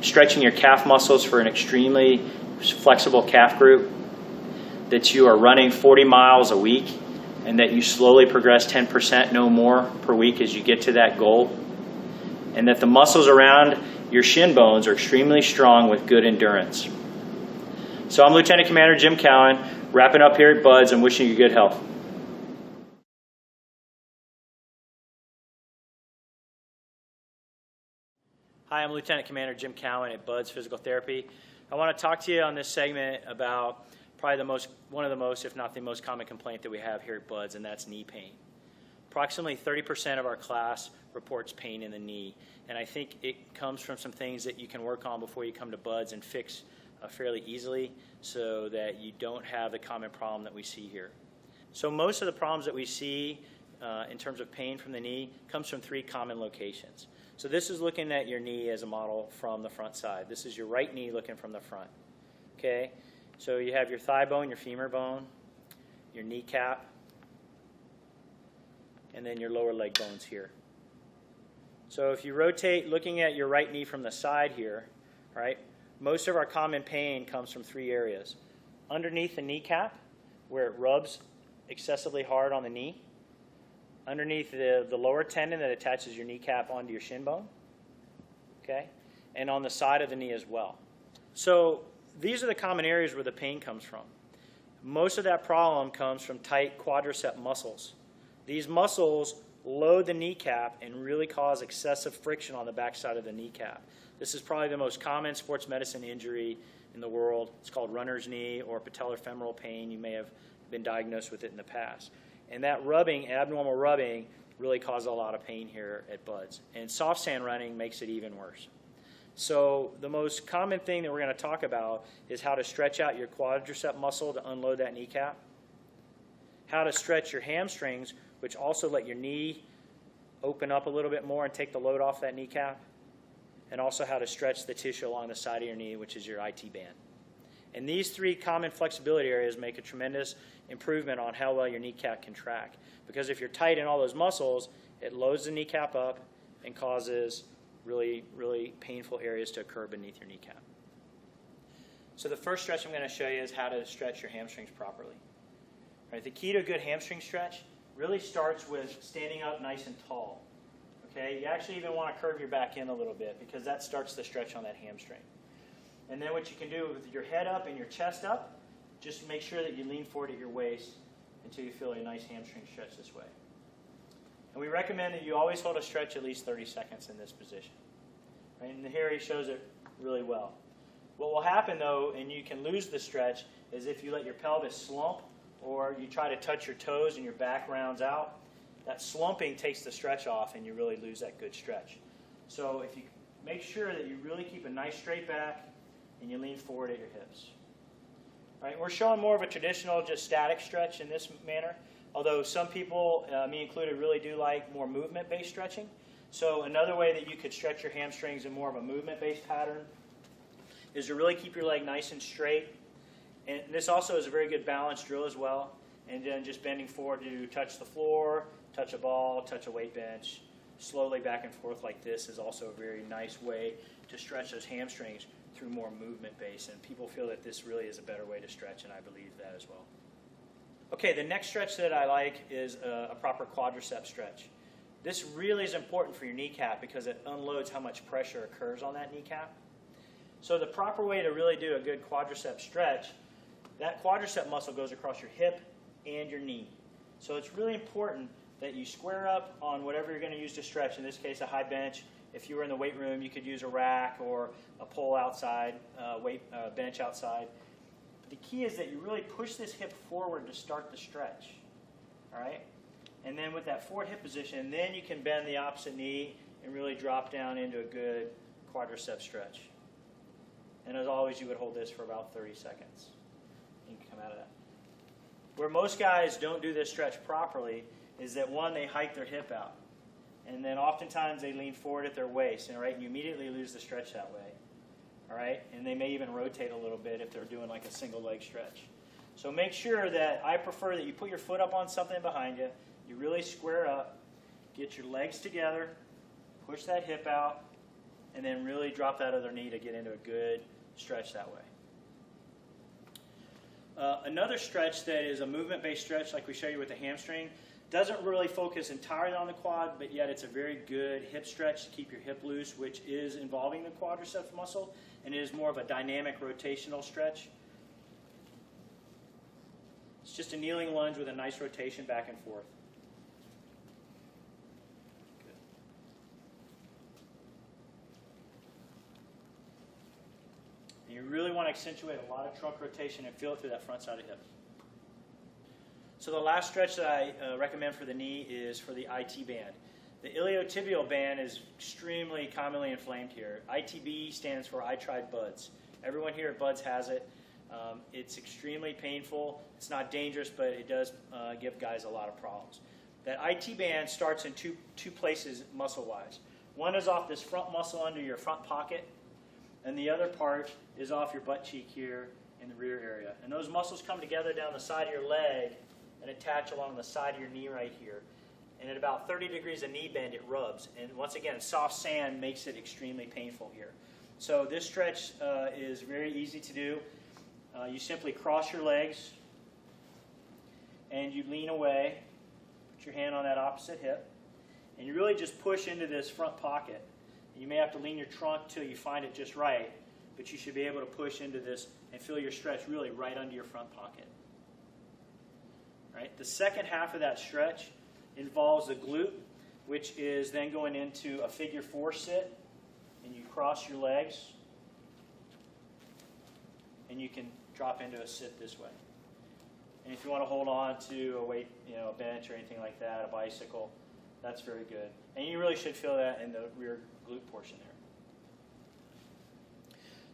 stretching your calf muscles for an extremely flexible calf group, that you are running 40 miles a week, and that you slowly progress 10%, no more, per week as you get to that goal, and that the muscles around your shin bones are extremely strong with good endurance. So I'm Lieutenant Commander Jim Cowan, wrapping up here at BUD/S and wishing you good health. Hi, I'm Lieutenant Commander Jim Cowan at BUD/S Physical Therapy. I want to talk to you on this segment about probably one of the most, if not the most common complaint that we have here at BUD/S, and that's knee pain. Approximately 30% of our class reports pain in the knee, and I think it comes from some things that you can work on before you come to BUD/S and fix fairly easily, so that you don't have the common problem that we see here. So most of the problems that we see in terms of pain from the knee comes from 3 common locations. So this is looking at your knee as a model from the front side. This is your right knee looking from the front. Okay, so you have your thigh bone, your femur bone, your kneecap, and then your lower leg bones here. So if you rotate looking at your right knee from the side here, right, most of our common pain comes from 3 areas. Underneath the kneecap, where it rubs excessively hard on the knee. Underneath the lower tendon that attaches your kneecap onto your shin bone. Okay? And on the side of the knee as well. So these are the common areas where the pain comes from. Most of that problem comes from tight quadricep muscles. These muscles load the kneecap and really cause excessive friction on the backside of the kneecap. This is probably the most common sports medicine injury in the world. It's called runner's knee or patellar femoral pain. You may have been diagnosed with it in the past. And that rubbing, abnormal rubbing, really causes a lot of pain here at BUD/S. And soft sand running makes it even worse. So the most common thing that we're going to talk about is how to stretch out your quadricep muscle to unload that kneecap, how to stretch your hamstrings, which also let your knee open up a little bit more and take the load off that kneecap, and also how to stretch the tissue along the side of your knee, which is your IT band. And these 3 common flexibility areas make a tremendous improvement on how well your kneecap can track. Because if you're tight in all those muscles, it loads the kneecap up and causes really, really painful areas to occur beneath your kneecap. So the first stretch I'm going to show you is how to stretch your hamstrings properly. Right, the key to a good hamstring stretch really starts with standing up nice and tall. Okay, you actually even want to curve your back in a little bit because that starts the stretch on that hamstring. And then what you can do with your head up and your chest up, just make sure that you lean forward at your waist until you feel a nice hamstring stretch this way. And we recommend that you always hold a stretch at least 30 seconds in this position. Right? And here he shows it really well. What will happen though, and you can lose the stretch, is if you let your pelvis slump or you try to touch your toes and your back rounds out, that slumping takes the stretch off and you really lose that good stretch. So if you make sure that you really keep a nice straight back and you lean forward at your hips. Right? We're showing more of a traditional, just static stretch in this manner, although some people, me included, really do like more movement-based stretching. So another way that you could stretch your hamstrings in more of a movement-based pattern is to really keep your leg nice and straight. And this also is a very good balance drill as well. And then just bending forward to touch the floor, touch a ball, touch a weight bench, slowly back and forth like this is also a very nice way to stretch those hamstrings through more movement base. And people feel that this really is a better way to stretch, and I believe that as well. Okay, the next stretch that I like is a proper quadricep stretch. This really is important for your kneecap because it unloads how much pressure occurs on that kneecap. So the proper way to really do a good quadricep stretch, that quadricep muscle goes across your hip and your knee. So it's really important that you square up on whatever you're going to use to stretch. In this case, a high bench. If you were in the weight room, you could use a rack or a pole outside, bench outside. But the key is that you really push this hip forward to start the stretch. All right? And then with that forward hip position, then you can bend the opposite knee and really drop down into a good quadricep stretch. And as always, you would hold this for about 30 seconds. You can come out of that. Where most guys don't do this stretch properly is that, one, they hike their hip out. And then oftentimes they lean forward at their waist, and, right, you immediately lose the stretch that way. All right? And they may even rotate a little bit if they're doing like a single leg stretch. So make sure that, I prefer that you put your foot up on something behind you, you really square up, get your legs together, push that hip out, and then really drop that other knee to get into a good stretch that way. Another stretch that is a movement-based stretch, like we show you with the hamstring, doesn't really focus entirely on the quad, but yet it's a very good hip stretch to keep your hip loose, which is involving the quadriceps muscle, and it is more of a dynamic rotational stretch. It's just a kneeling lunge with a nice rotation back and forth. Good. And you really want to accentuate a lot of trunk rotation and feel it through that front side of the hip. So the last stretch that I recommend for the knee is for the IT band. The iliotibial band is extremely commonly inflamed here. ITB stands for I tried Buds. Everyone here at Buds has it. It's extremely painful. It's not dangerous, but it does give guys a lot of problems. That IT band starts in two places muscle-wise. One is off this front muscle under your front pocket, and the other part is off your butt cheek here in the rear area. And those muscles come together down the side of your leg and attach along the side of your knee right here. And at about 30 degrees of knee bend, it rubs. And once again, soft sand makes it extremely painful here. So this stretch is very easy to do. You simply cross your legs and you lean away, put your hand on that opposite hip, and you really just push into this front pocket. You may have to lean your trunk till you find it just right, but you should be able to push into this and feel your stretch really right under your front pocket. Right? The second half of that stretch involves the glute, which is then going into a figure 4 sit, and you cross your legs, and you can drop into a sit this way. And if you want to hold on to a weight, a bench or anything like that, a bicycle, that's very good. And you really should feel that in the rear glute portion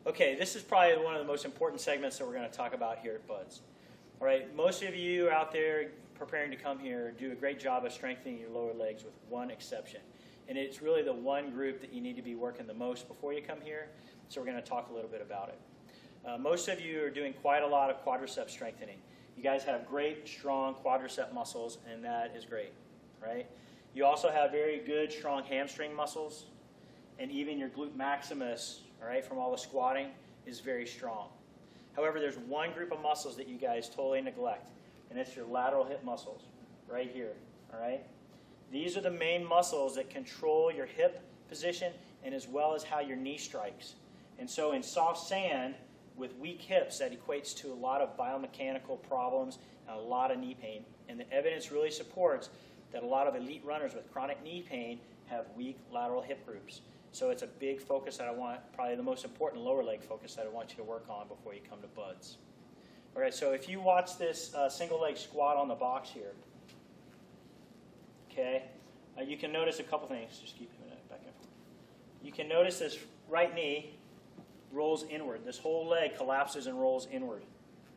there. Okay, this is probably one of the most important segments that we're going to talk about here at Buds. All right, most of you out there preparing to come here do a great job of strengthening your lower legs with one exception. And it's really the one group that you need to be working the most before you come here, so we're going to talk a little bit about it. Most of you are doing quite a lot of quadricep strengthening. You guys have great, strong quadricep muscles, and that is great, right? You also have very good, strong hamstring muscles, and even your glute maximus, all right, from all the squatting, is very strong. However, there's one group of muscles that you guys totally neglect, and it's your lateral hip muscles right here, all right? These are the main muscles that control your hip position and as well as how your knee strikes. And so in soft sand, with weak hips, that equates to a lot of biomechanical problems and a lot of knee pain. And the evidence really supports that a lot of elite runners with chronic knee pain have weak lateral hip groups. So it's a big focus that I want, probably the most important lower leg focus that I want you to work on before you come to BUD/S. All right, so if you watch this single leg squat on the box here, okay, you can notice a couple things. Just keep doing it back and forth. You can notice this right knee rolls inward. This whole leg collapses and rolls inward,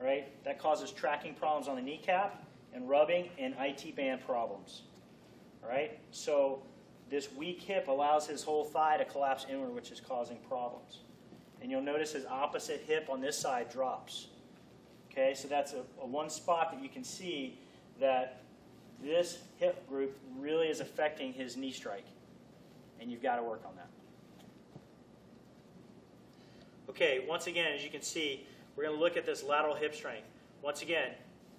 right? That causes tracking problems on the kneecap and rubbing and IT band problems, all right? So this weak hip allows his whole thigh to collapse inward, which is causing problems. And you'll notice his opposite hip on this side drops, okay? So that's a one spot that you can see that this hip group really is affecting his knee strike, and you've got to work on that. Okay, once again, as you can see, we're going to look at this lateral hip strength. Once again,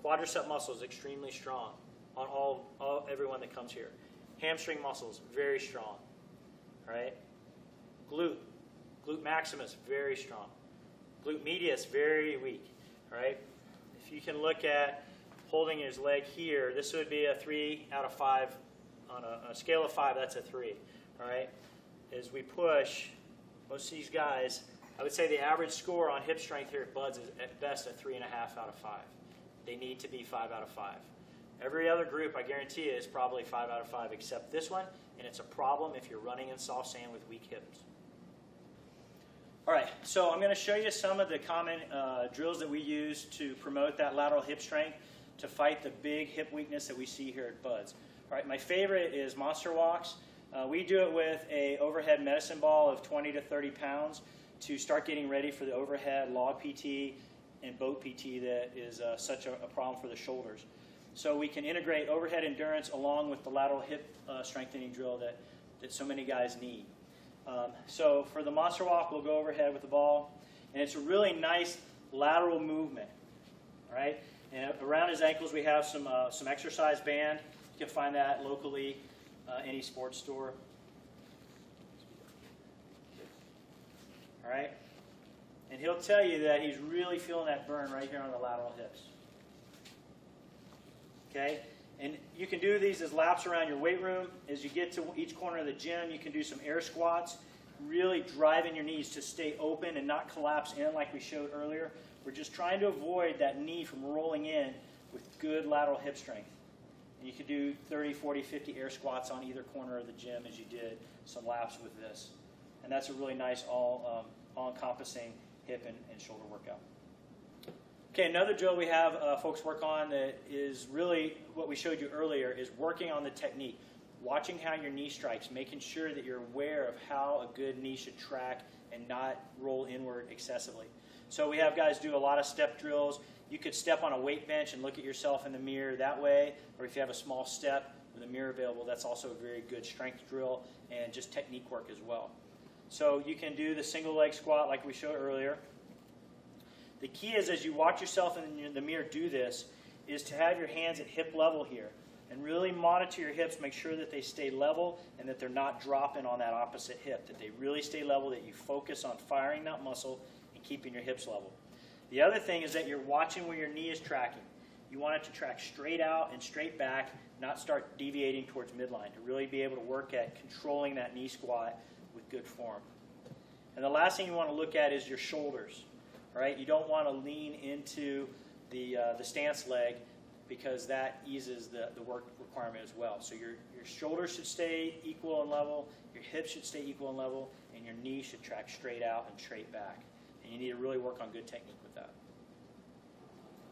quadricep muscles extremely strong on everyone that comes here. Hamstring muscles very strong. All right, glute maximus very strong. Glute medius very weak. All right, if you can look at holding his leg here, this would be a 3 out of 5 on a scale of 5. That's a 3. All right, as we push, most of these guys, I would say the average score on hip strength here at BUD/S is at best a 3.5 out of 5. They need to be 5 out of 5. Every other group, I guarantee you, is probably 5 out of 5 except this one, and it's a problem if you're running in soft sand with weak hips. All right, so I'm going to show you some of the common drills that we use to promote that lateral hip strength to fight the big hip weakness that we see here at BUD/S. All right, my favorite is monster walks. We do it with a overhead medicine ball of 20 to 30 pounds to start getting ready for the overhead log PT and boat PT that is such a problem for the shoulders. So we can integrate overhead endurance along with the lateral hip strengthening drill that so many guys need. So for the monster walk, we'll go overhead with the ball, and it's a really nice lateral movement. All right, and around his ankles we have some exercise band. You can find that locally, any sports store. All right, and he'll tell you that he's really feeling that burn right here on the lateral hips. Okay, and you can do these as laps around your weight room. As you get to each corner of the gym, you can do some air squats, really driving your knees to stay open and not collapse in like we showed earlier. We're just trying to avoid that knee from rolling in with good lateral hip strength. And you can do 30, 40, 50 air squats on either corner of the gym as you did some laps with this. And that's a really nice all-encompassing hip and shoulder workout. Okay, another drill we have folks work on that is really what we showed you earlier is working on the technique, watching how your knee strikes, making sure that you're aware of how a good knee should track and not roll inward excessively. So we have guys do a lot of step drills. You could step on a weight bench and look at yourself in the mirror that way, or if you have a small step with a mirror available, that's also a very good strength drill and just technique work as well. So you can do the single leg squat like we showed earlier. The key is as you watch yourself in the mirror do this, is to have your hands at hip level here and really monitor your hips, make sure that they stay level and that they're not dropping on that opposite hip, that they really stay level, that you focus on firing that muscle and keeping your hips level. The other thing is that you're watching where your knee is tracking. You want it to track straight out and straight back, not start deviating towards midline, to really be able to work at controlling that knee squat with good form. And the last thing you want to look at is your shoulders. Right? You don't want to lean into the stance leg because that eases the work requirement as well. So your shoulders should stay equal and level, your hips should stay equal and level, and your knee should track straight out and straight back. And you need to really work on good technique with that.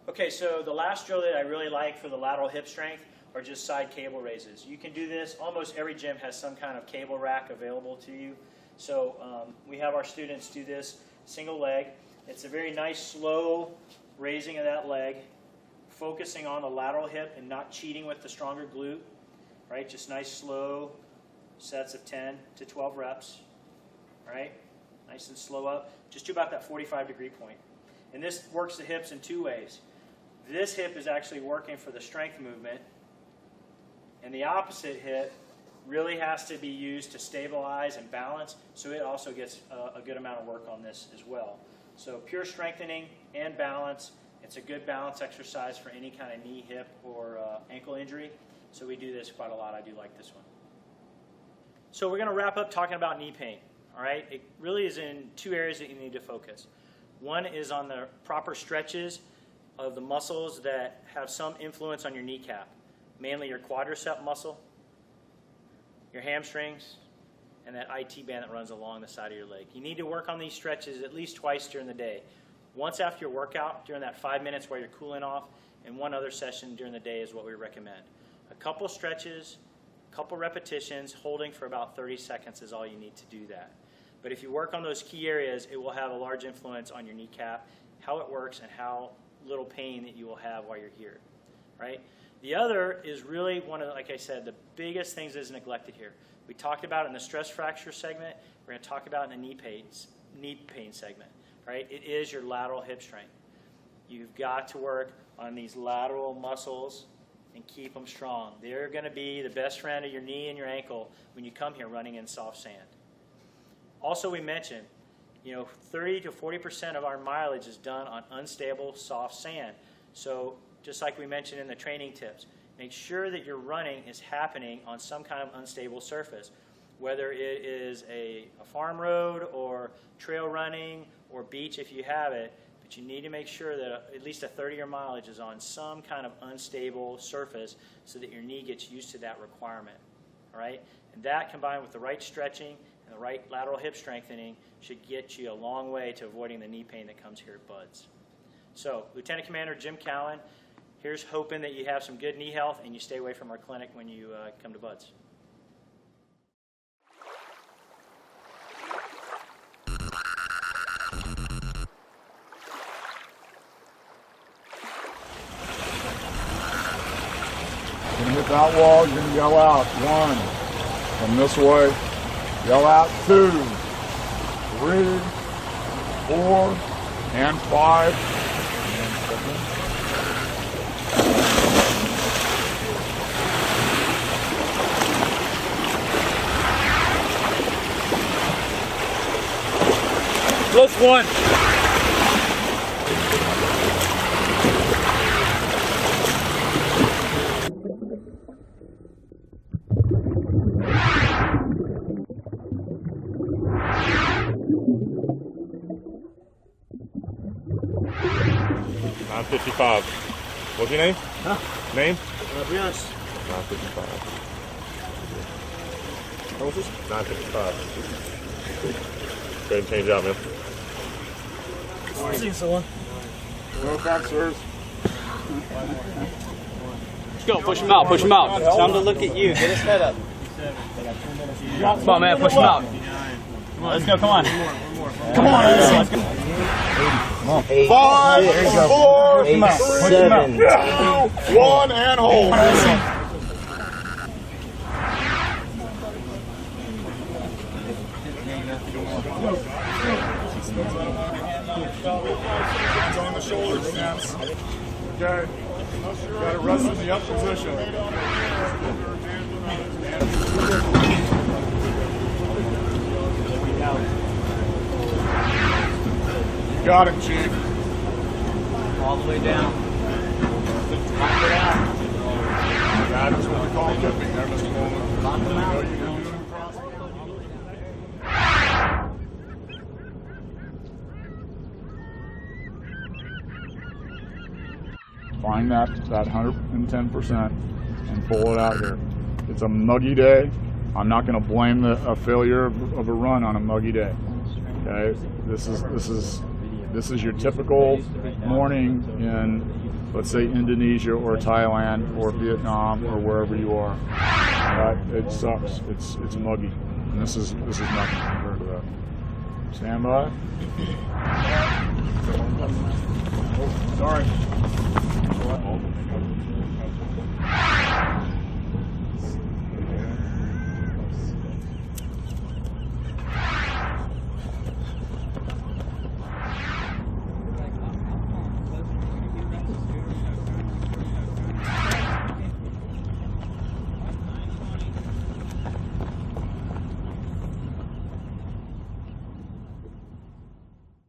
Okay, so the last drill that I really like for the lateral hip strength are just side cable raises. You can do this. Almost every gym has some kind of cable rack available to you. So we have our students do this single leg. It's a very nice slow raising of that leg, focusing on the lateral hip and not cheating with the stronger glute. Right? Just nice slow sets of 10 to 12 reps. Right? Nice and slow up. Just to about that 45-degree point. And this works the hips in two ways. This hip is actually working for the strength movement, and the opposite hip really has to be used to stabilize and balance, so it also gets a good amount of work on this as well. So pure strengthening and balance. It's a good balance exercise for any kind of knee, hip, or ankle injury. So we do this quite a lot. I do like this one. So we're going to wrap up talking about knee pain. All right? It really is in two areas that you need to focus. One is on the proper stretches of the muscles that have some influence on your kneecap, mainly your quadricep muscle, your hamstrings, and that IT band that runs along the side of your leg. You need to work on these stretches at least twice during the day. Once after your workout, during that 5 minutes while you're cooling off, and one other session during the day is what we recommend. A couple stretches, a couple repetitions, holding for about 30 seconds is all you need to do that. But if you work on those key areas, it will have a large influence on your kneecap, how it works, and how little pain that you will have while you're here, right? The other is really one of, like I said, the biggest things that is neglected here. We talked about it in the stress fracture segment. We're going to talk about it in the knee pain segment. Right? It is your lateral hip strength. You've got to work on these lateral muscles and keep them strong. They're going to be the best friend of your knee and your ankle when you come here running in soft sand. Also, we mentioned, 30 to 40% of our mileage is done on unstable soft sand. So just like we mentioned in the training tips, make sure that your running is happening on some kind of unstable surface, whether it is a farm road or trail running or beach if you have it, but you need to make sure that at least a third of your mileage is on some kind of unstable surface so that your knee gets used to that requirement, all right? And that combined with the right stretching and the right lateral hip strengthening should get you a long way to avoiding the knee pain that comes here at BUD/S. So, Lieutenant Commander Jim Cowan, here's hoping that you have some good knee health and you stay away from our clinic when you come to BUD/S. Hit that wall, you're going to yell out 1. From this way, yell out 2, 3, 4, and 5. Plus 1. $9.55. What's your name? Huh? Name? Yes. $9.55. What was this? $9.55. Go ahead and change out, man. See someone. No back, sirs. Let's go, push him out, push him out. Tell him to look at you. Get his head up. Come on, man, push him out. Come on, let's go, come on. Come on, let's go. 5, 4, 3, 2, 1, and hold. Hands on the shoulders, snaps. Okay. Got to rest in the up position. Got it, Chief. All the way down. Lock it out. That is what we call dipping there, Mr. Bowman. Lock them out. You can do it across. Find that 110% and pull it out here. It's a muggy day. I'm not going to blame a failure of a run on a muggy day. Okay, this is your typical morning in, let's say, Indonesia or Thailand or Vietnam or wherever you are. It sucks. It's muggy, and this is nothing compared to that. Stand by. Oh, sorry.